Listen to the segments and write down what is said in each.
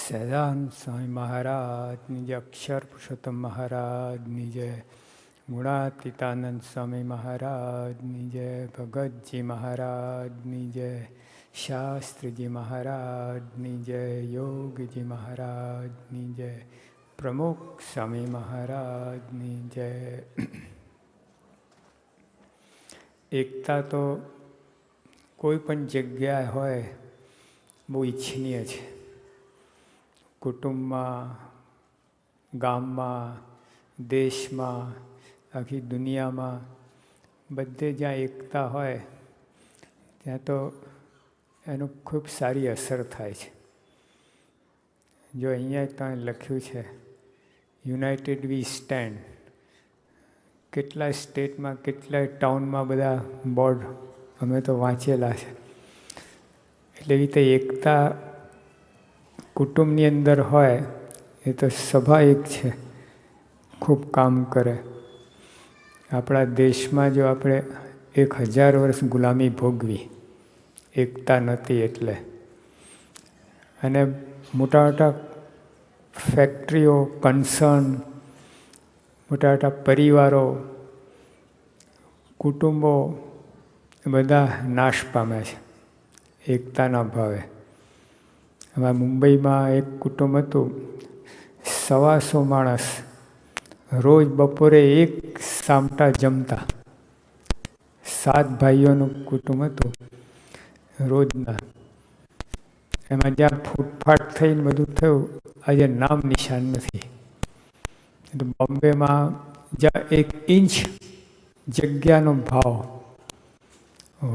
સદાનંદ સ્વામી મહારાજની જય, અક્ષર પુરુષોત્તમ મહારાજની જય, ગુણાતીતાનંદ સ્વામી મહારાજની જય, ભગતજી મહારાજની જય, શાસ્ત્રીજી મહારાજની જય, યોગીજી મહારાજની જય, પ્રમુખ સ્વામી મહારાજની જય. એકતા તો કોઈ પણ જગ્યાએ હોય બહુ ઈચ્છનીય છે. કુટુંબમાં, ગામમાં, દેશમાં, આખી દુનિયામાં, બધે જ્યાં એકતા હોય ત્યાં તો એનું ખૂબ સારી અસર થાય છે. જો અહીંયા ત્યાં લખ્યું છે યુનાઇટેડ વી સ્ટેન્ડ. કેટલાય સ્ટેટમાં, કેટલાય ટાઉનમાં બધા બોર્ડ અમે તો વાંચેલા છે. એટલે એવી રીતે એકતા કુટુંબની અંદર હોય એ તો સ્વાભાવિક છે, ખૂબ કામ કરે. આપણા દેશમાં જો આપણે 1000 વર્ષ ગુલામી ભોગવી, એકતા નહોતી એટલે, અને મોટા મોટા ફેક્ટરીઓ, કન્સર્ન, મોટા મોટા પરિવારો, કુટુંબો બધા નાશ પામ્યા છે એકતાના ભાવે. અમારા મુંબઈમાં એક કુટુંબ હતું, 125 માણસ રોજ બપોરે એક સામટા જમતા. 7 ભાઈઓનું કુટુંબ હતું રોજના. એમાં જ્યાં ફૂટફાટ થઈને બધું થયું, આજે નામ નિશાન નથી. બોમ્બેમાં જ્યાં 1 ઇંચ જગ્યાનો ભાવ,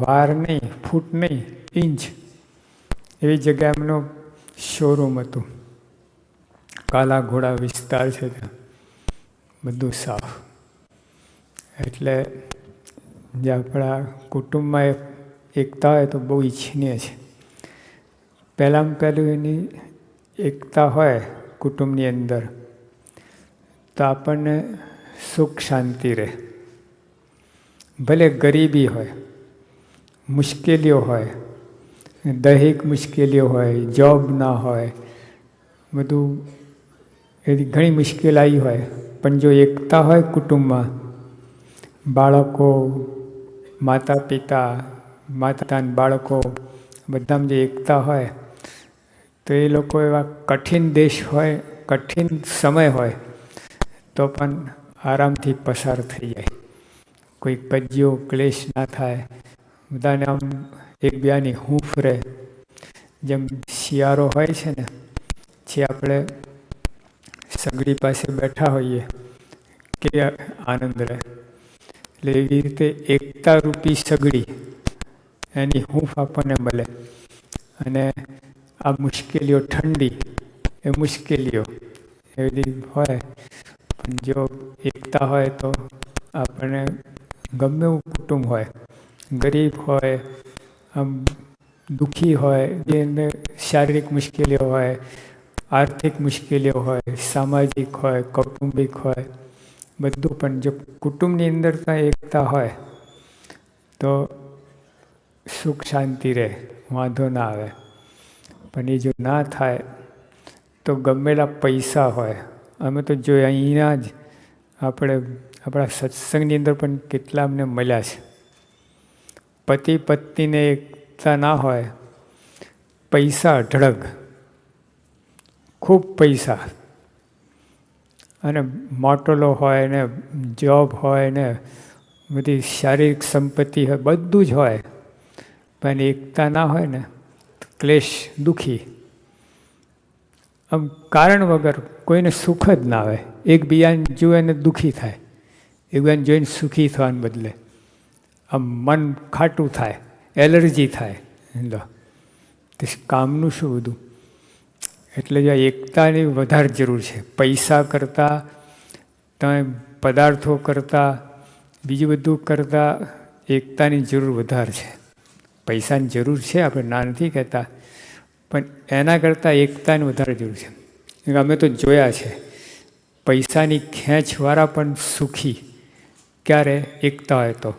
વાર નહીં, ફૂટ નહીં, ઇંચ, એવી જગ્યા એમનો શોરૂમ હતું. કાલા ઘોડા વિસ્તાર છે ત્યાં, બધું સાફ. એટલે જે આપણા કુટુંબમાં એકતા હોય તો બહુ ઈચ્છનીય છે. પહેલાં પહેલું એની એકતા હોય કુટુંબની અંદર તો આપણને સુખ શાંતિ રહે. ભલે ગરીબી હોય, મુશ્કેલીઓ હોય, દૈહિક મુશ્કેલીઓ હોય, જોબ ના હોય, બધું એવી ઘણી મુશ્કેલ આવી હોય, પણ જો એકતા હોય કુટુંબમાં, બાળકો, માતા પિતા, માતા અને બાળકો બધામાં જે એકતા હોય તો એ લોકો એવા કઠિન દેશ હોય, કઠિન સમય હોય તો પણ આરામથી પસાર થઈ જાય. કોઈ કજિયો ક્લેશ ના થાય, બધાને આમ એકબીજાની હૂંફ રહે. જેમ શિયાળો હોય છે ને, જે આપણે સગડી પાસે બેઠા હોઈએ કે આનંદ રહે. એટલે એવી રીતે એકતા રૂપી સગડી, એની હૂંફ આપણને મળે. અને આ મુશ્કેલીઓ, ઠંડી એ મુશ્કેલીઓ એવી હોય, પણ જો એકતા હોય તો આપણને ગમે એવું કુટુંબ હોય, ગરીબ હોય, આમ દુઃખી હોય, જેને શારીરિક મુશ્કેલીઓ હોય, આર્થિક મુશ્કેલીઓ હોય, સામાજિક હોય, કૌટુંબિક હોય, બધું. પણ જો કુટુંબની અંદર કાંઈ એકતા હોય તો સુખ શાંતિ રહે, વાંધો ના આવે. પણ એ જો ના થાય તો ગમેલા પૈસા હોય, અમે તો જો અહીંના જ આપણે આપણા સત્સંગની અંદર પણ કેટલા અમને મળ્યા છે. પતિ પત્નીને એકતા ના હોય, પૈસા અઢળક, ખૂબ પૈસા, અને મોટલો હોય ને, જોબ હોય ને, બધી શારીરિક સંપત્તિ હોય, બધું જ હોય, પણ એકતા ના હોય ને ક્લેશ, દુઃખી. આમ કારણ વગર કોઈને સુખ જ ના આવે. એકબીજાને જુએ ને દુઃખી થાય, એકબીજાને જોઈને સુખી થવાને બદલે આમ મન ખાટું થાય, એલર્જી થાય. લો તે કામનું શું બધું. એટલે જો એકતાની વધારે જરૂર છે. પૈસા કરતાં, તમે પદાર્થો કરતાં, બીજું બધું કરતાં એકતાની જરૂર વધારે છે. પૈસાની જરૂર છે, આપણે ના નથી કહેતા, પણ એના કરતાં એકતાની વધારે જરૂર છે. અમે તો જોયા છે, પૈસાની ખેંચવાળા પણ સુખી ક્યારે? એકતા હોય તો.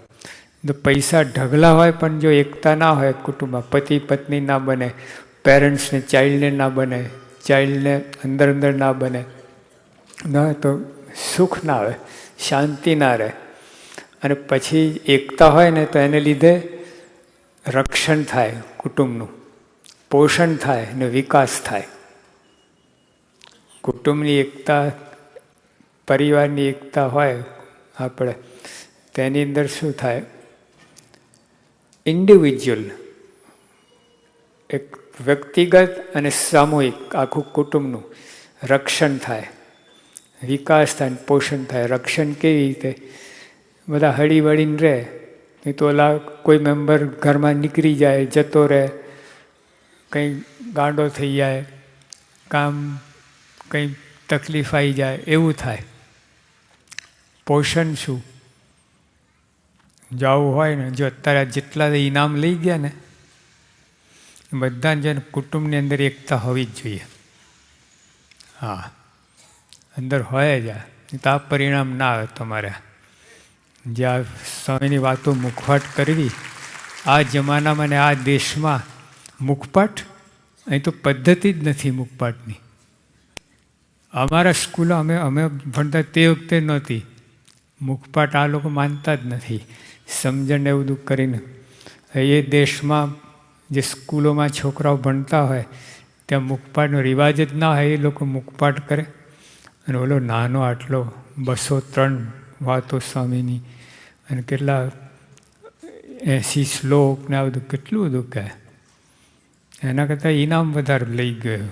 પૈસા ઢગલા હોય પણ જો એકતા ના હોય કુટુંબમાં, પતિ પત્ની ના બને, પેરેન્ટ્સને ચાઇલ્ડને ના બને, ચાઇલ્ડને અંદર અંદર ના બને, ના તો સુખ ના આવે, શાંતિ ના રહે. અને પછી એકતા હોય ને તો એને લીધે રક્ષણ થાય, કુટુંબનું પોષણ થાય ને વિકાસ થાય. કુટુંબની એકતા, પરિવારની એકતા હોય આપણે, તેની અંદર શું થાય? ઇન્ડિવિજ્યુઅલ, એક વ્યક્તિગત અને સામૂહિક આખું કુટુંબનું રક્ષણ થાય, વિકાસ થાય, પોષણ થાય. રક્ષણ કેવી રીતે? બધા હળી વળીને રહે, નહીં તો ઓલા કોઈ મેમ્બર ઘરમાં નીકળી જાય, જતો રહે, કંઈ ગાંડો થઈ જાય, કામ કંઈ તકલીફ આવી જાય, એવું થાય. પોષણ શું? જવું હોય ને, જો અત્યારે જેટલા ઇનામ લઈ ગયા ને, બધાને જેને કુટુંબની અંદર એકતા હોવી જ જોઈએ. હા, અંદર હોય જ. તો આ પરિણામ ના આવે તમારે. જે આ સ્વામીની વાતો મુખપાઠ કરવી, આ જમાનામાં ને આ દેશમાં મુખપાઠ, અહીં તો પદ્ધતિ જ નથી મુખપાઠની. અમારા સ્કૂલો અમે ભણતા તે વખતે નહોતી મુખપાઠ. આ લોકો માનતા જ નથી, સમજણ એવું બધું કરીને. એ દેશમાં જે સ્કૂલોમાં છોકરાઓ ભણતા હોય ત્યાં મુખપાઠનો રિવાજ જ ના હોય, એ લોકો મુખપાઠ કરે. અને ઓલો નાનો આટલો 203 વાતો સ્વામીની અને કેટલા 80 શ્લોક ને આ બધું કેટલું બધું કહે. એના કરતાં ઇનામ વધારે લઈ ગયો.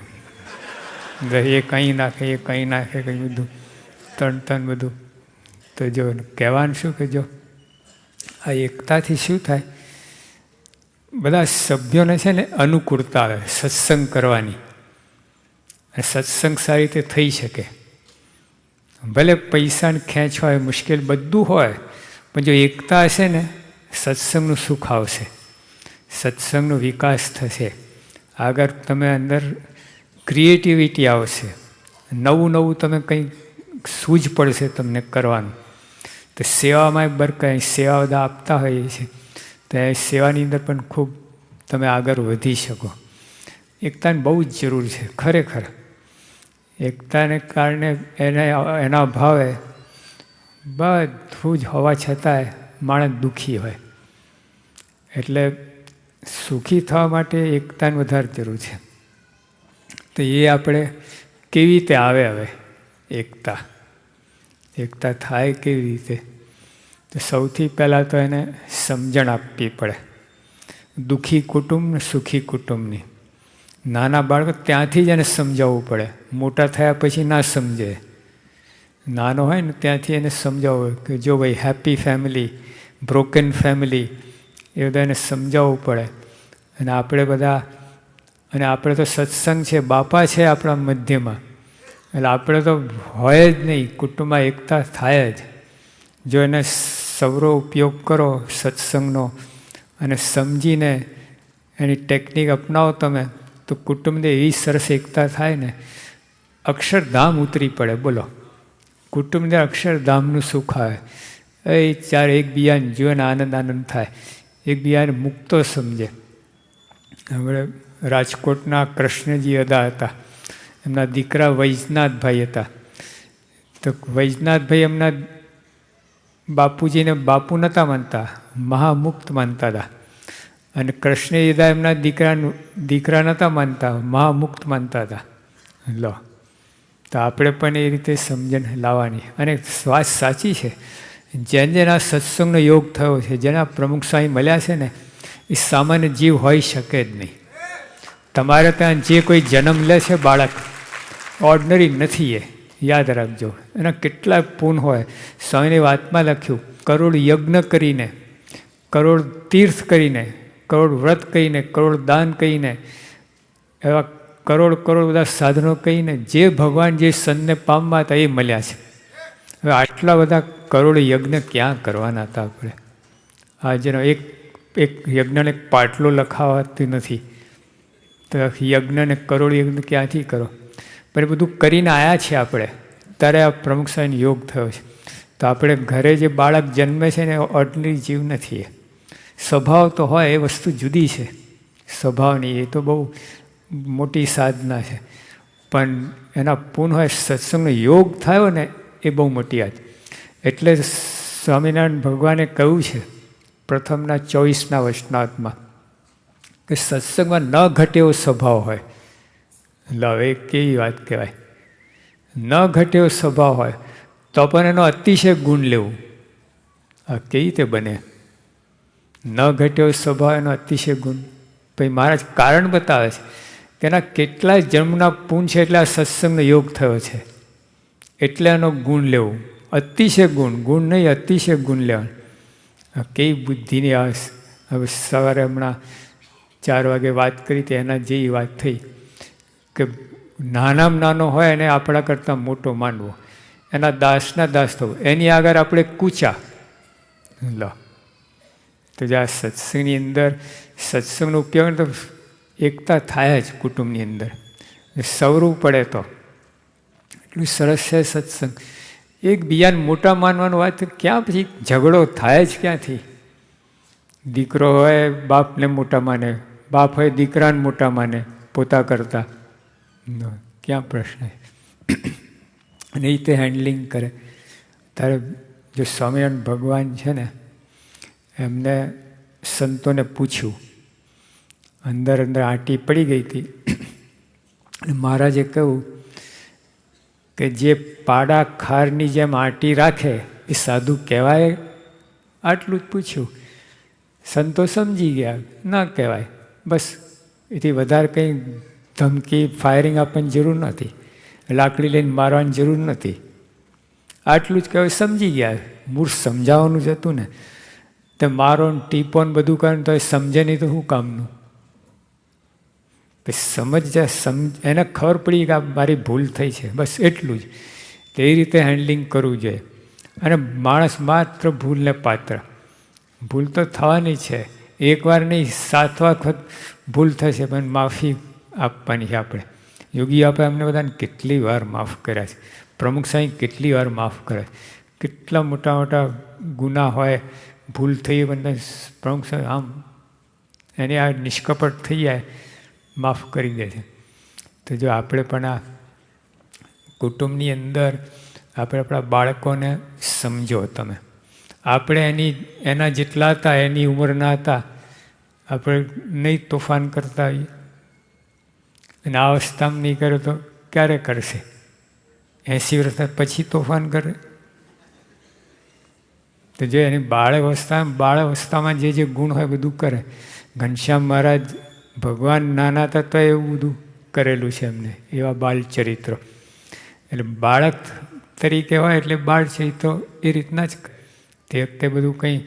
એ કંઈ નાખે, એ કંઈ નાખે, કંઈ બધું તણ બધું. તો જો કહેવાનું શું કે જો આ એકતાથી શું થાય? બધા સભ્યોને છે ને અનુકૂળતા આવે સત્સંગ કરવાની. અને સત્સંગ સારી રીતે થઈ શકે. ભલે પૈસાની ખેંચ હોય, મુશ્કેલ બધું હોય, પણ જો એકતા હશે ને, સત્સંગનું સુખ આવશે, સત્સંગનો વિકાસ થશે. આગળ તમે અંદર ક્રિએટિવિટી આવશે, નવું નવું તમે કંઈ સૂઝ પડશે તમને કરવાનું. તો સેવામાં બરકાઈ સેવા બધા આપતા હોઈએ છીએ, તો એ સેવાની અંદર પણ ખૂબ તમે આગળ વધી શકો. એકતાની બહુ જ જરૂર છે ખરેખર. એકતાને કારણે એના અભાવે બધું જ હોવા છતાંય માણસ દુઃખી હોય. એટલે સુખી થવા માટે એકતાની વધારે જરૂર છે. તો એ આપણે કેવી રીતે આવે? હવે એકતા થાય કેવી રીતે? તો સૌથી પહેલાં તો એને સમજણ આપવી પડે. દુઃખી કુટુંબ, સુખી કુટુંબની. નાના બાળકો ત્યાંથી જ એને સમજાવવું પડે. મોટા થયા પછી ના સમજે. નાનો હોય ને ત્યાંથી એને સમજાવવું કે જો ભાઈ હેપી ફેમિલી, બ્રોકન ફેમિલી, એ બધા એને સમજાવવું પડે. અને આપણે તો સત્સંગ છે, બાપા છે આપણા મધ્યમાં, એટલે આપણે તો હોય જ નહીં, કુટુંબમાં એકતા થાય જ. જો એને સવરો ઉપયોગ કરો સત્સંગનો અને સમજીને એની ટેકનિક અપનાવો તમે, તો કુટુંબને એવી સરસ એકતા થાય ને, અક્ષરધામ ઉતરી પડે. બોલો, કુટુંબને અક્ષરધામનું સુખ આવે. એ ચાર એકબીજાને જોઈને આનંદ થાય, એકબીજાને મુક્તો સમજે. આપણે રાજકોટના કૃષ્ણજી અદા હતા, એમના દીકરા વૈજનાથભાઈ હતા. તો વૈજનાથભાઈ એમના બાપુજીને બાપુ નહોતા માનતા, મહામુક્ત માનતા હતા. અને કૃષ્ણજીદા એમના દીકરા નહોતા માનતા, મહામુક્ત માનતા હતા. લો, તો આપણે પણ એ રીતે સમજણ લાવવાની. અને વાત સાચી છે, જેના સત્સંગનો યોગ થયો છે, જેના પ્રમુખ સ્વામી મળ્યા છે ને, એ સામાન્ય જીવ હોઈ શકે જ નહીં. તમારે ત્યાં જે કોઈ જન્મ લે છે બાળક, ઓર્ડિનરી નથી. એ યાદ રાખજો. એના કેટલા પૂન હોય. સ્વામીની વાતમાં લખ્યું, કરોડ યજ્ઞ કરીને, કરોડ તીર્થ કરીને, કરોડ વ્રત કહીને, કરોડ દાન કહીને, એવા કરોડ બધા સાધનો કહીને જે ભગવાન જે સંતને પામવા હતા એ મળ્યા છે. હવે આટલા બધા કરોડ યજ્ઞ ક્યાં કરવાના હતા આપણે? આ જેનો એક યજ્ઞને પાટલો લખાવાતી નથી, તો યજ્ઞને કરોડ યજ્ઞ ક્યાંથી કરો? પણ એ બધું કરીને આવ્યા છે આપણે, ત્યારે આ પ્રમુખ સ્વામીનો યોગ થયો છે. તો આપણે ઘરે જે બાળક જન્મે છે ને, એ ઓર્ડિનરી જીવ નથી. એ સ્વભાવ તો હોય, એ વસ્તુ જુદી છે સ્વભાવની. એ તો બહુ મોટી સાધના છે. પણ એના પૂર્ણ હોય સત્સંગનો યોગ થયો ને એ બહુ મોટી વાત. એટલે સ્વામિનારાયણ ભગવાને કહ્યું છે પ્રથમના 24ના વચનાત્મા કે સત્સંગમાં ન ઘટે એવો સ્વભાવ હોય. હવે કેવી વાત કહેવાય. ન ઘટે એવો સ્વભાવ હોય તો પણ એનો અતિશય ગુણ લેવું. આ કેવી રીતે બને? ન ઘટે એવો સ્વભાવ એનો અતિશય ગુણ. પછી મહારાજ કારણ બતાવે છે કે એના કેટલાય જન્મના પૂન છે એટલે આ સત્સંગનો યોગ થયો છે એટલે એનો ગુણ લેવું. અતિશય ગુણ, ગુણ નહીં અતિશય ગુણ લેવાનું. કેવી બુદ્ધિની આ હવે સવારે હમણાં 4 વાગે વાત કરી હતી એના જેવી વાત થઈ કે નાનામાં નાનો હોય એને આપણા કરતાં મોટો માનવો, એના દાસના દાસ થવું, એની આગળ આપણે કૂચા લો. તો જે આ સત્સંગની અંદર સત્સંગનો ઉપયોગ તો એકતા થાય જ કુટુંબની અંદર. સવરું પડે તો એટલું સરસ છે સત્સંગ. એકબીજાને મોટા માનવાનું વાત ક્યાં પછી ઝઘડો થાય જ ક્યાંથી? દીકરો હોય બાપને મોટા માને, બાપ હોય દીકરાને મોટા માને પોતા કરતા. ક્યાં પ્રશ્ન? અને એ રીતે હેન્ડલિંગ કરે. ત્યારે જો સ્વામિનારાયણ ભગવાન છે ને એમને સંતોને પૂછ્યું, અંદર અંદર આંટી પડી ગઈ હતી. મહારાજે કહ્યું કે જે પાડા ખારની જેમ આંટી રાખે એ સાધુ કહેવાય? આટલું જ પૂછ્યું. સંતો સમજી ગયા, ના કહેવાય. બસ એથી વધારે કંઈ ધમકી ફાયરિંગ આપવાની જરૂર નથી, લાકડી લઈને મારવાની જરૂર નથી. આટલું જ કહેવાય. સમજી ગયા. મૂળ સમજાવવાનું જ હતું ને. તે મારો ટીપો ને બધું કરે તો એ સમજે નહીં તો શું કામનું? સમજ જાય, એને ખબર પડી કે આ મારી ભૂલ થઈ છે, બસ એટલું જ. તે રીતે હેન્ડલિંગ કરવું જોઈએ. અને માણસ માત્ર ભૂલને પાત્ર. ભૂલ તો થવાની છે, એકવાર નહીં 7 વખત ભૂલ થશે, પણ માફી આપવાની છે આપણે. યોગી આપણે અમને બધાને કેટલી વાર માફ કર્યા છે, પ્રમુખ સાંઈ કેટલી વાર માફ કરે. કેટલા મોટા મોટા ગુના હોય, ભૂલ થઈ બંને પ્રમુખ સાહેબ આમ એની આ નિષ્કપટ થઈ જાય, માફ કરી દે છે. તો જો આપણે પણ આ કુટુંબની અંદર આપણે આપણા બાળકોને સમજો. તમે આપણે એના જેટલા હતા એની ઉંમરના હતા, આપણે નહીં તોફાન કરતા હોઈએ અને આ અવસ્થામાં નહીં કરે તો ક્યારે કરશે? 80 વર્ષ પછી તોફાન કરે. તો જે એની બાળાવસ્થામાં જે ગુણ હોય બધું કરે. ઘનશ્યામ મહારાજ ભગવાન નાના હતા તો એવું બધું કરેલું છે એમને, એવા બાળ ચરિત્રો. એટલે બાળક તરીકે હોય એટલે બાળ ચરિત્રો એ રીતના જ તે વખતે બધું કંઈ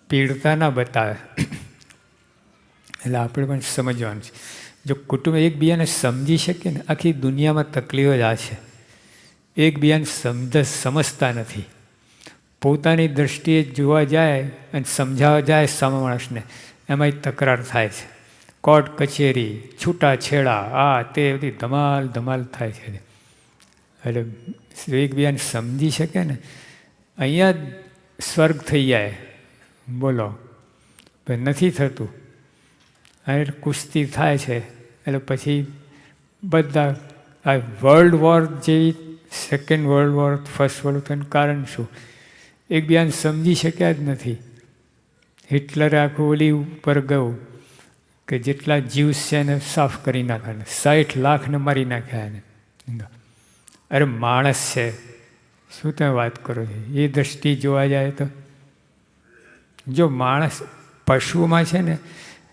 પીડતા ના બતાવે. એટલે આપણે પણ સમજવાનું છે. જો કુટુંબ એકબીજાને સમજી શકે ને, આખી દુનિયામાં તકલીફ જ આ છે. એકબીજાને સમજતા નથી. પોતાની દ્રષ્ટિએ જોવા જાય અને સમજાવવા જાય સામા માણસને, એમાંય તકરાર થાય છે. કોર્ટ કચેરી, છૂટાછેડા, આ તે બધી ધમાલ ધમાલ થાય છે. એટલે એકબીજાને સમજી શકે ને, અહીંયા જ સ્વર્ગ થઈ જાય. બોલો, પણ નથી થતું. અને કુસ્તી થાય છે. એટલે પછી બધા આ વર્લ્ડ વોર જેવી, second world war, first world વોરનું કારણ શું? એકબીજાને સમજી શક્યા જ નથી. હિટલરે આખું ઓલી ઉપર ગયું કે જેટલા જીવ છે એને સાફ કરી નાખ્યા, 60 લાખને મારી નાખ્યા એને. અરે માણસ છે, શું તમે વાત કરો છો? એ દ્રષ્ટિ જોવા જાય તો જો માણસ પશુમાં છે ને,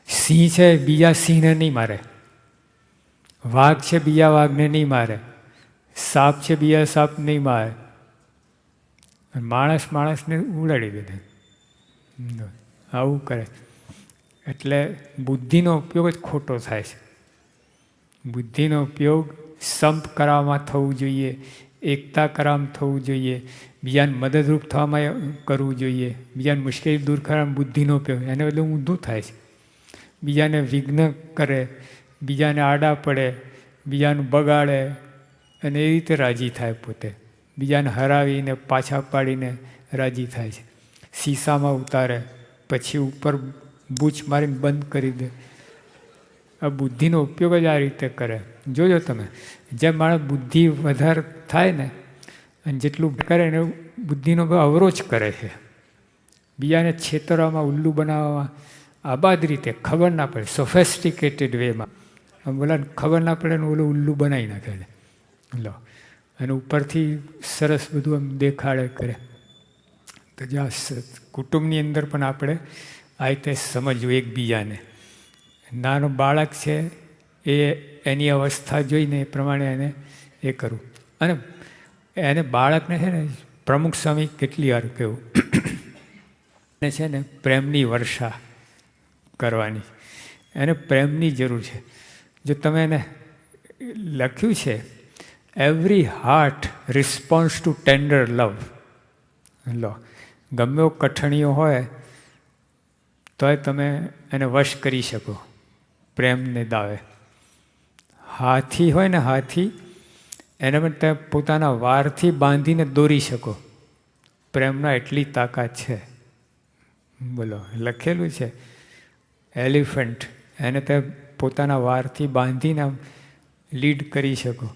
સિંહ છે બીજા સિંહને નહીં મારે, વાઘ છે બીજા વાઘને નહીં મારે, સાપ છે બીજા સાપ નહીં મારે. માણસને ઉડાડી દે, આવું કરે. એટલે બુદ્ધિનો ઉપયોગ જ ખોટો થાય છે. બુદ્ધિનો ઉપયોગ સંપ કરવામાં થવું જોઈએ, એકતા કરવામાં થવું જોઈએ, બીજાને મદદરૂપ થવામાં કરવું જોઈએ, બીજાને મુશ્કેલી દૂર કરવામાં બુદ્ધિનો ઉપયોગ. એને બદલે ઊંધું થાય છે. બીજાને વિઘ્ન કરે, બીજાને આડા પડે, બીજાનું બગાડે અને એ રીતે રાજી થાય. પોતે બીજાને હરાવીને પાછા પાડીને રાજી થાય છે. શીશામાં ઉતારે, પછી ઉપર બૂચ મારીને બંધ કરી દે. આ બુદ્ધિનો ઉપયોગ જ આ રીતે કરે. જોજો તમે, જેમ માણસ બુદ્ધિ વધારે થાય ને અને જેટલું કરે ને એવું બુદ્ધિનો અવરોધ કરે છે. બીજાને છેતરવામાં, ઉલ્લુ બનાવવામાં, આબાદ રીતે ખબર ના પડે, સોફેસ્ટિકેટેડ વેમાં બોલા ખબર ના પડે ને ઓલું ઉલ્લુ બનાવી નાખે છે. લો, અને ઉપરથી સરસ બધું આમ દેખાડે કરે. તો જ્યાં કુટુંબની અંદર પણ આપણે આ રીતે સમજવું એકબીજાને. નાનો બાળક છે એ એની અવસ્થા જોઈને એ પ્રમાણે એને એ કરવું. અને એને બાળકને છે ને પ્રમુખ સ્વામી કેટલી વાર કહ્યું એને છે ને પ્રેમની વર્ષા કરવાની. એને પ્રેમની જરૂર છે. જો તમે એને લખ્યું છે every heart response to tender love. લો, ગમે એવો કઠણીઓ હોય તોય તમે એને વશ કરી શકો પ્રેમને દાવે. હાથી હોય ને, હાથી એને પણ તમે પોતાના વારથી બાંધીને દોરી શકો. પ્રેમના એટલી તાકાત છે. બોલો, લખેલું છે એલિફન્ટ, એને તમે પોતાના વારથી બાંધીને લીડ કરી શકો.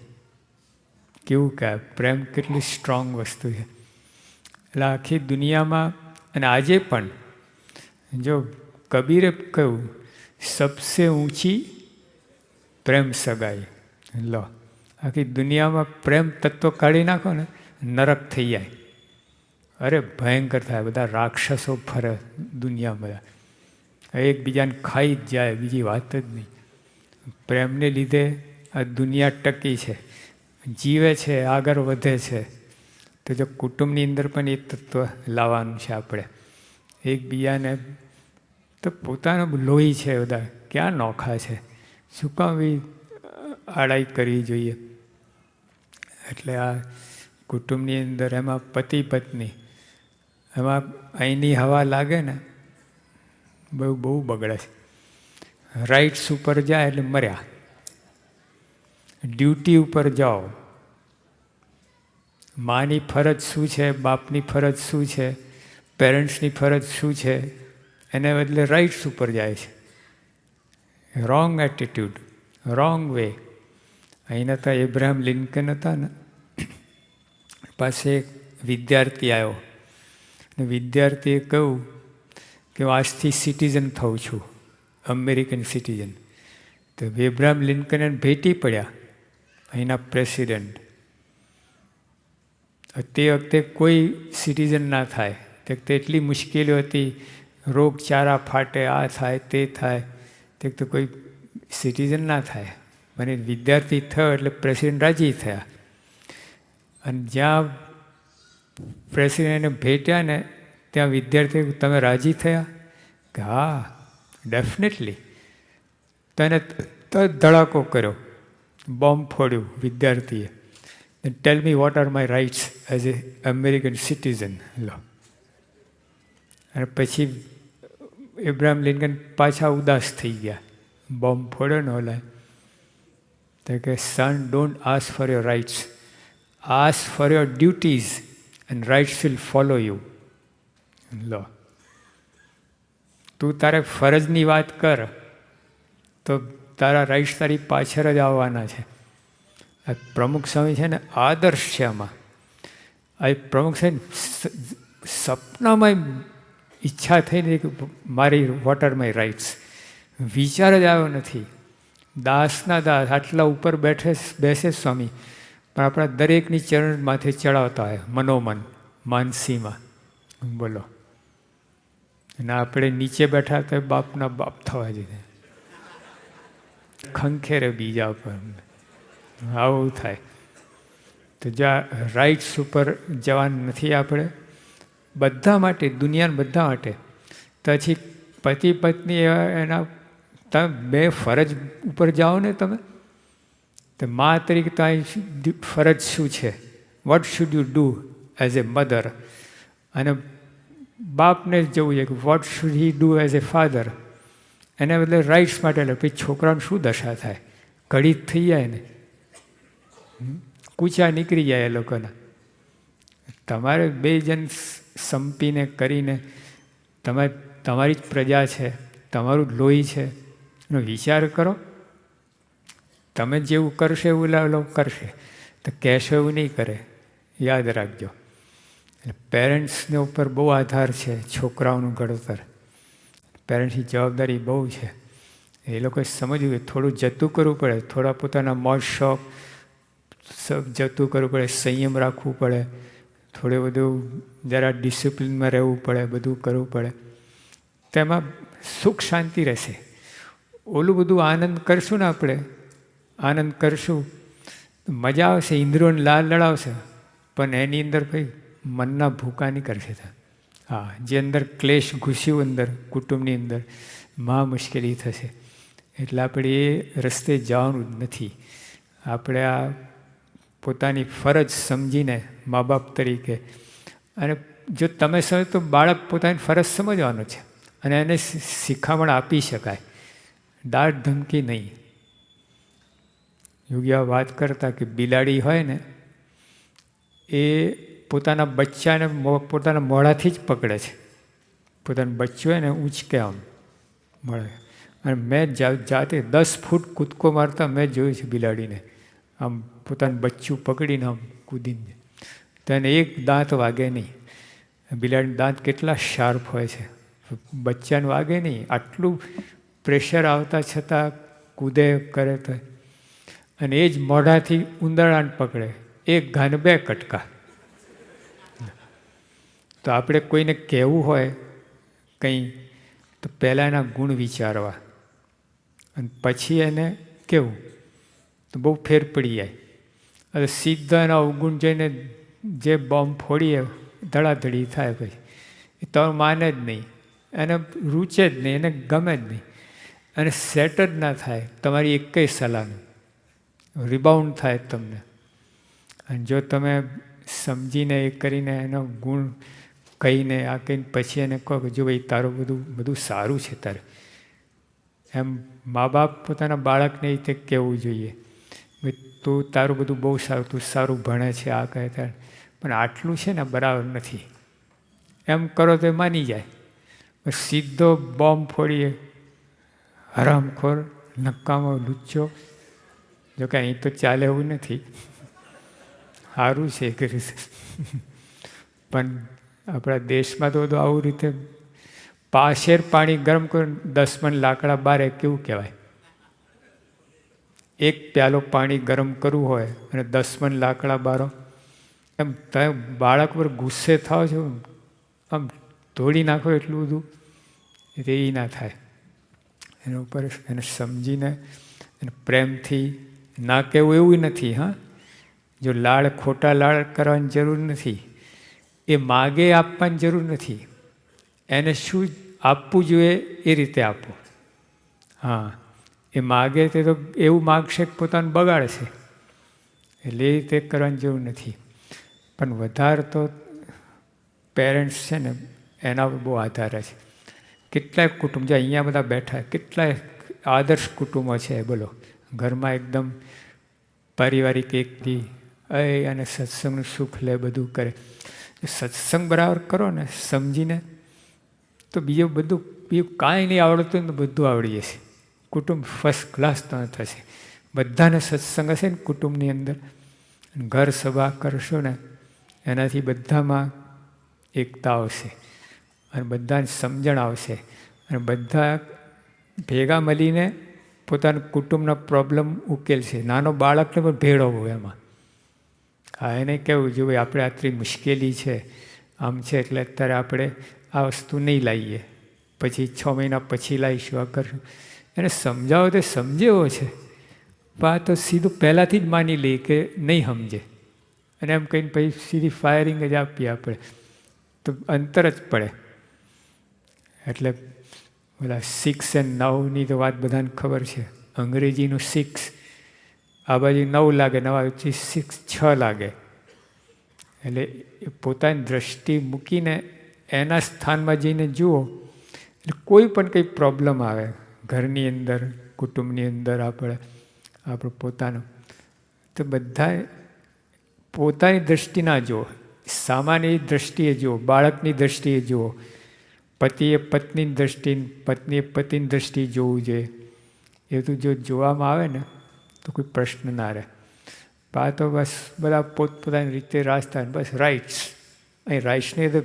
કેવું કહે, પ્રેમ કેટલી સ્ટ્રોંગ વસ્તુ છે. એટલે આખી દુનિયામાં અને આજે પણ જો કબીરે કહ્યું સબસે ઊંચી પ્રેમ સગાઈ. લો, આખી દુનિયામાં પ્રેમ તત્વ કાઢી નાખો ને નરક થઈ જાય. અરે ભયંકર થાય. બધા રાક્ષસો ફરે દુનિયા, બધા એકબીજાને ખાઈ જ જાય, બીજી વાત જ નહીં. પ્રેમને લીધે આ દુનિયા ટકી છે, જીવે છે, આગળ વધે છે. તો જો કુટુંબની અંદર પણ એ તત્વ લાવવાનું છે આપણે. એકબીજાને તો પોતાનું લોહી છે, બધા ક્યાં નોખા છે, શું કામ એ આડાઈ કરવી જોઈએ. એટલે આ કુટુંબની અંદર એમાં પતિ પત્ની એમાં અહીંની હવા લાગે ને બહુ બગડે છે. રાઇટ્સ ઉપર જાય એટલે મર્યા. ડ્યુટી ઉપર જાઓ, માની ફરજ શું છે, બાપની ફરજ શું છે, પેરેન્ટ્સની ફરજ શું છે, એને બદલે રાઇટ્સ ઉપર જાય છે. Wrong attitude, wrong way. અહીંના તો એબ્રાહમ લિંકન હતા ને, પાસે એક વિદ્યાર્થી આવ્યો ને વિદ્યાર્થીએ કહ્યું કે હું આજથી સિટીઝન થઉં છું, અમેરિકન સિટીઝન. તો એબ્રાહમ લિંકન ભેટી પડ્યા અહીંના પ્રેસિડેન્ટ. તે વખતે કોઈ સિટીઝન ના થાય. તે વખતે એટલી મુશ્કેલીઓ હતી, રોગચાળા ફાટે, આ થાય તે થાય. તે વખતે કોઈ સિટીઝન ના થાય. મને વિદ્યાર્થી થયો એટલે પ્રેસિડેન્ટ રાજી થયા. અને જ્યાં પ્રેસિડેન્ટને ભેટ્યા ને ત્યાં વિદ્યાર્થી, તમે રાજી થયા? કે હા, ડેફિનેટલી. તેને ધડાકો કર્યો, બોમ્બ ફોડ્યું વિદ્યાર્થીએ. Tell me what are my rights as a American citizen. લો, અને પછી એબ્રાહમ લિંકન પાછા ઉદાસ થઈ ગયા. બોમ્બ ફોડ્યો ને ઓલા. તો કે son, don't ask for your rights, ask for your duties and rights will follow you. લો, તું તારે ફરજની વાત કર તો તારા રાઇટ્સ તારી પાછળ જ આવવાના છે. આ પ્રમુખ સ્વામી છે ને આદર્શ છે આમાં. આ પ્રમુખ સ્વામી સપનામાં ઈચ્છા થઈને કે મારી વોટ આર માય રાઇટ્સ, વિચાર જ આવ્યો નથી. દાસના દાસ આટલા ઉપર બેસે સ્વામી, પણ આપણા દરેકની ચરણ માથે ચડાવતા હોય મનોમન, માનસીમાં. બોલો, અને આપણે નીચે બેઠા તો બાપના બાપ થવા જઈએ, ખંખેરે બીજા પર. આવું થાય. તો જ્યાં રાઇટ્સ ઉપર જવાનું નથી આપણે, બધા માટે, દુનિયાના બધા માટે. પછી પતિ પત્ની એના તમે બે ફરજ ઉપર જાઓ ને તમે. તો મા તરીકે તમારી ફરજ શું છે? What should you do as a mother? અને બાપને જ જવું છે કે what should he do as a father? એને બદલે રાઇટ્સ માટે. એટલે પછી છોકરાને શું દશા થાય? ઘડી જ થઈ જાય ને, કૂચા નીકળી જાય એ લોકોના. તમારે બે જણ સંપીને કરીને તમારી જ પ્રજા છે, તમારું લોહી છે, એનો વિચાર કરો. તમે જેવું કરશો એવું લાલો કરશે, તો કહેશો એવું નહીં કરે. યાદ રાખજો. એટલે પેરેન્ટ્સને ઉપર બહુ આધાર છે છોકરાઓનું ઘડતર. પેરેન્ટ્સની જવાબદારી બહુ છે. એ લોકોએ સમજવું કે થોડું જતું કરવું પડે, થોડા પોતાના મોજ શોખ જતું કરવું પડે, સંયમ રાખવું પડે, થોડું બધું જરા ડિસિપ્લિનમાં રહેવું પડે, બધું કરવું પડે. તેમાં સુખ શાંતિ રહેશે. ઓલું બધું આનંદ કરશું ને આપણે, આનંદ કરશું, મજા આવશે, ઇન્દ્રિયોને લાલ લડાવશે, પણ એની અંદર ભાઈ મનના ભૂકા નહીં કરશે. હા, જે અંદર ક્લેશ ઘૂસ્યું અંદર કુટુંબની અંદર, મહા મુશ્કેલી થશે. એટલે આપણે એ રસ્તે જવાનું જ નથી. આપણે આ પોતાની ફરજ સમજીને મા બાપ તરીકે, અને જો તમે સમજો તો બાળક પોતાની ફરજ સમજવાનો છે અને એને શિખામણ આપી શકાય, દાઢ ધમકી નહીં. યોગી વાત કરતા કે બિલાડી હોય ને એ પોતાના બચ્ચાને પોતાના મોઢાથી જ પકડે છે. પોતાનું બચ્ચું હોય ને ઊંચકે આમ મળે. અને મેં જાતે 10 ફૂટ કૂદકો મારતા મેં જોયું છે બિલાડીને, આમ પોતાનું બચ્ચું પકડીને આમ કૂદીને. તો એને એક દાંત વાગે નહીં. બિલાડીના દાંત કેટલા શાર્પ હોય છે, બચ્ચાને વાગે નહીં. આટલું પ્રેશર આવતા છતાં કૂદે કરે તો. અને એ જ મોઢાથી ઉંદરડાને પકડે, એક ઘાને 2 કટકા. તો આપણે કોઈને કહેવું હોય કંઈ તો પહેલાં એના ગુણ વિચારવા અને પછી એને કહેવું, તો બહુ ફેર પડી જાય. હવે સીધા એના અવગુણ જોઈને જે બોમ્બ ફોડીએ ધડાધડી થાય, પછી એ તો માને જ નહીં, એને રૂચે જ નહીં, એને ગમે જ નહીં, અને સેટ જ ના થાય તમારી એકેય સલાહનું. રિબાઉન્ડ થાય તમને. અને જો તમે સમજીને એ કરીને એનો ગુણ કહીને આ કહીને પછી એને કહો કે જો ભાઈ તારું બધું સારું છે તારે, એમ મા બાપ પોતાના બાળકને એ રીતે કહેવું જોઈએ. ભાઈ તું તારું બધું બહુ સારું, તું સારું ભણે છે, આ કહે ત્યારે, પણ આટલું છે ને બરાબર નથી, એમ કરો તો એ માની જાય. સીધો બોમ્બ ફોડીએ, હરામખોર, નક્કામો, લુચ્ચો. જો કે અહીં તો ચાલે એવું નથી, સારું છે કરી. પણ આપણા દેશમાં તો બધું આવું રીતે પાશેર પાણી ગરમ કરો, 10 મણ લાકડા બારે, કેવું કહેવાય? 1 પ્યાલો પાણી ગરમ કરવું હોય અને 10 મણ લાકડા બારો, એમ તમે બાળક પર ગુસ્સે થાવ છો, આમ તોડી નાખો એટલું બધું, એ ના થાય. એના ઉપર એને સમજીને એને પ્રેમથી ના કહેવું એવું નથી. હા, જો લાડ ખોટા લાડ કરવાની જરૂર નથી, એ માગે આપવાની જરૂર નથી, એને શું આપવું જોઈએ એ રીતે આપો. હા, એ માગે તે તો એવું માગશે કે પોતાનું બગાડશે, એટલે એ રીતે કરવાની જરૂર નથી. પણ વધારે તો પેરેન્ટ્સ છે ને એના પર બહુ આધાર છે. કેટલાય કુટુંબ જે અહીંયા બધા બેઠા, કેટલાય આદર્શ કુટુંબો છે, બોલો. ઘરમાં એકદમ પારિવારિક એકથી અને સત્સંગનું સુખ લે, બધું કરે. સત્સંગ બરાબર કરો ને સમજીને, તો બીજું કાંઈ નહીં આવડતું ને તો બધું આવડી જશે. કુટુંબ ફર્સ્ટ ક્લાસ તો થશે. બધાને સત્સંગ હશે ને કુટુંબની અંદર, ઘર સભા કરશો ને એનાથી બધામાં એકતા આવશે અને બધાને સમજણ આવશે, અને બધા ભેગા મળીને પોતાના કુટુંબના પ્રોબ્લેમ ઉકેલશે. નાનો બાળકને પણ ભેળવવું એમાં. હા, એને કહેવું જો ભાઈ આપણે આટલી મુશ્કેલી છે, આમ છે, એટલે અત્યારે આપણે આ વસ્તુ નહીં લાવીએ, પછી 6 મહિના પછી લાવીશું, આ કરશું. એને સમજાવો તો સમજે એવો છે, પણ આ તો સીધું પહેલાંથી જ માની લે કે નહીં સમજે, અને એમ કહીને પછી સીધી ફાયરિંગ જ આપીએ આપણે, તો અંતર જ પડે. એટલે ઓલા 6 and 9ની તો વાત બધાને ખબર છે. અંગ્રેજીનું 6 આ બાજુ 9 લાગે, નવા 6 લાગે. એટલે પોતાની દ્રષ્ટિ મૂકીને એના સ્થાનમાં જઈને જુઓ, એટલે કોઈ પણ કંઈ પ્રોબ્લેમ આવે ઘરની અંદર, કુટુંબની અંદર, આપણું પોતાનું, તો બધાએ પોતાની દ્રષ્ટિ ના જુઓ, સામાન્ય દ્રષ્ટિએ જુઓ, બાળકની દ્રષ્ટિએ જુઓ, પતિએ પત્નીની દ્રષ્ટિ, પત્નીએ પતિની દ્રષ્ટિ જોવું જોઈએ. એ તો જો જોવામાં આવે ને તો કોઈ પ્રશ્ન ના રહે. આ તો બસ બધા પોતપોતાની રીતે રાજસ્થાન બસ રાઇટ્સ. અહીં રાઇટ્સને તો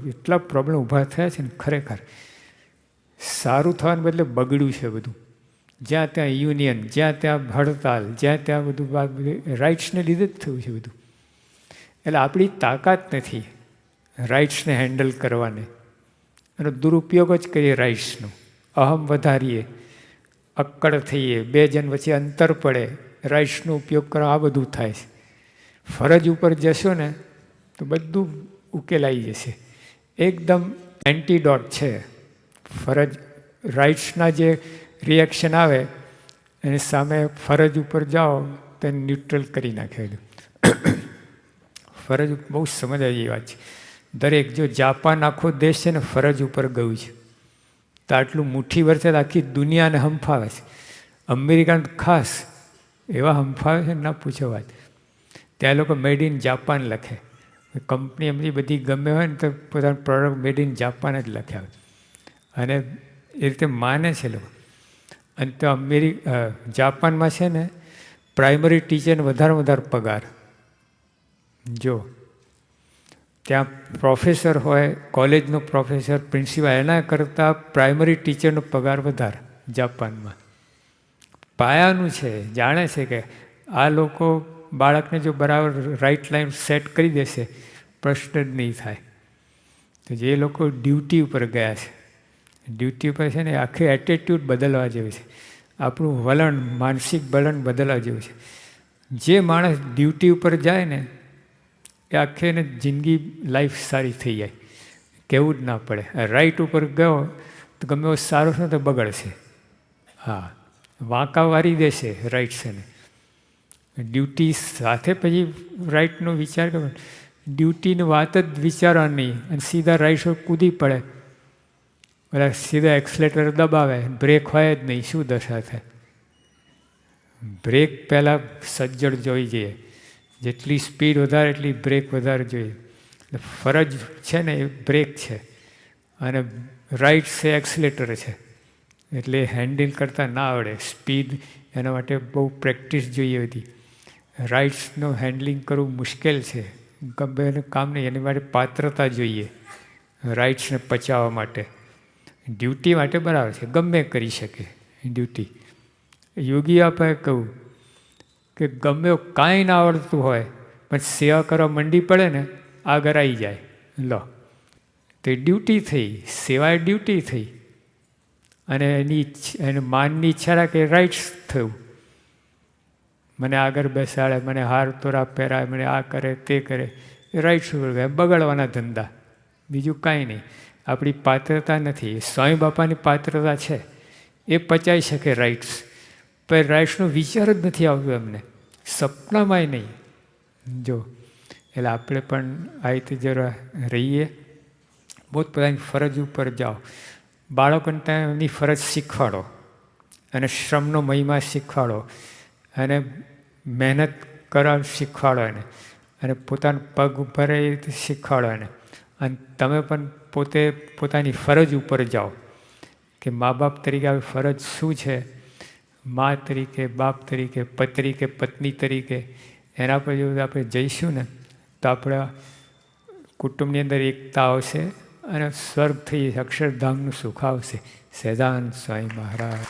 એટલા પ્રોબ્લેમ ઊભા થયા છે ને ખરેખર. સારું થવાને બદલે બગડ્યું છે બધું. જ્યાં ત્યાં યુનિયન, જ્યાં ત્યાં હડતાલ, જ્યાં ત્યાં બધું રાઇટ્સને લીધે જ થયું છે બધું. એટલે આપણી તાકાત નથી રાઇટ્સને હેન્ડલ કરવાની. એનો દુરુપયોગ જ કરીએ રાઇટ્સનો. અહમ વધારીએ, અક્કડ થઈએ, બે જણ વચ્ચે અંતર પડે, રાઇટ્સનો ઉપયોગ કરવા આ બધું થાય છે. ફરજ ઉપર જશો ને તો બધું ઉકેલાઈ જશે. એકદમ એન્ટીડોટ છે ફરજ. રાઇટ્સના જે રિએક્શન આવે એની સામે ફરજ ઉપર જાઓ તો એને ન્યુટ્રલ કરી નાખે. ફરજ બહુ સમજવા જેવી વાત છે. દરેક જો જાપાન આખો દેશ છે ને ફરજ ઉપર ગયું છે તો આટલું મુઠ્ઠી વર્ષે આખી દુનિયાને હંફાવે છે. અમેરિકાને ખાસ એવા હંફાવે છે ના પૂછો વાત. ત્યાં લોકો મેડ ઇન જાપાન લખે. કંપની એમની બધી ગમે હોય ને તો પોતાનું પ્રોડક્ટ મેડ ઇન જાપાન જ લખ્યા અને એ રીતે માને છે લોકો. અને તો જાપાનમાં છે ને પ્રાઇમરી ટીચરને વધારે પગાર. જો ત્યાં પ્રોફેસર હોય, કોલેજનો પ્રોફેસર, પ્રિન્સિપાલ, એના કરતાં પ્રાઇમરી ટીચરનો પગાર વધારે જાપાનમાં. પાયાનું છે, જાણે છે કે આ લોકો બાળકને જો બરાબર રાઈટ લાઈન સેટ કરી દેશે પ્રશ્ન જ નહીં થાય. તો જે લોકો ડ્યુટી ઉપર ગયા છે, ડ્યુટી ઉપર છે ને આખી એટીટ્યૂડ બદલવા જેવું છે. આપણું વલણ, માનસિક વલણ બદલવા જેવું છે. જે માણસ ડ્યુટી ઉપર જાય ને એ આખી એને જિંદગી લાઈફ સારી થઈ જાય, કહેવું જ ના પડે. રાઈટ ઉપર ગયો તો ગમે એવો સારો છે તો બગડશે. હા, વાંકા વારી દેશે રાઈટ્સ એને. ડ્યુટી સાથે પછી રાઈટનો વિચાર કરો. ડ્યુટીની વાત જ વિચારવા નહીં અને સીધા રાઈટ્સ કૂદી પડે. બધા સીધા એક્સલેટર દબાવે, બ્રેક હોય જ નહીં, શું દશા થાય? બ્રેક પહેલાં સજ્જડ જોઈ જઈએ. જેટલી સ્પીડ વધારે એટલી બ્રેક વધારે જોઈએ. એટલે ફરજ છે ને એ બ્રેક છે અને રાઈટ છે એક્સલેટર છે. એટલે હેન્ડલ કરતાં ના આવડે. સ્પીડ એના માટે બહુ પ્રેક્ટિસ જોઈએ હતી. રાઇટ્સનું હેન્ડલિંગ કરવું મુશ્કેલ છે. ગમે એનું કામ નહીં, એની માટે પાત્રતા જોઈએ રાઇટ્સને પચાવવા માટે. ડ્યુટી માટે બરાબર છે, ગમે કરી શકે ડ્યુટી. યોગી આપણે કહું કે ગમે કાંઈ ના આવડતું હોય પણ સેવા કરવા મંડી પડે ને આગળ આવી જાય. લો તો એ ડ્યુટી થઈ, સેવા એ ડ્યુટી થઈ. અને એને માનની ઈચ્છા રાખે રાઇટ્સ થયું. મને આગળ બેસાડે, મને હાર તોરા પહેરાય, મને આ કરે તે કરે, એ રાઇટ્સ બગાડવાના ધંધા, બીજું કાંઈ નહીં. આપણી પાત્રતા નથી. સ્વામી બાપાની પાત્રતા છે, એ પચાવી શકે રાઇટ્સ. પણ રાઇટ્સનો વિચાર જ નથી આવતો એમને, સપનામાંય નહીં. જો એટલે આપણે પણ આ રીતે જરા રહીએ, પોતપોતાની ફરજ ઉપર જાઓ. બાળકોને ત્યાં એમની ફરજ શીખવાડો અને શ્રમનો મહિમા શીખવાડો અને મહેનત કરવા શીખવાડો એને અને પોતાના પગ ઉપર એ રીતે શીખવાડો એને. અને તમે પણ પોતે પોતાની ફરજ ઉપર જાઓ કે મા બાપ તરીકે આવી ફરજ શું છે, મા તરીકે, બાપ તરીકે, પત્રી પત્ની તરીકે, એના પર જો આપણે જઈશું ને તો આપણા કુટુંબની અંદર એકતા આવશે અને સ્વર્ગ થઈ અક્ષરધામનું સુખ આવશે. સહેજાનંદ સ્વામી મહારાજ.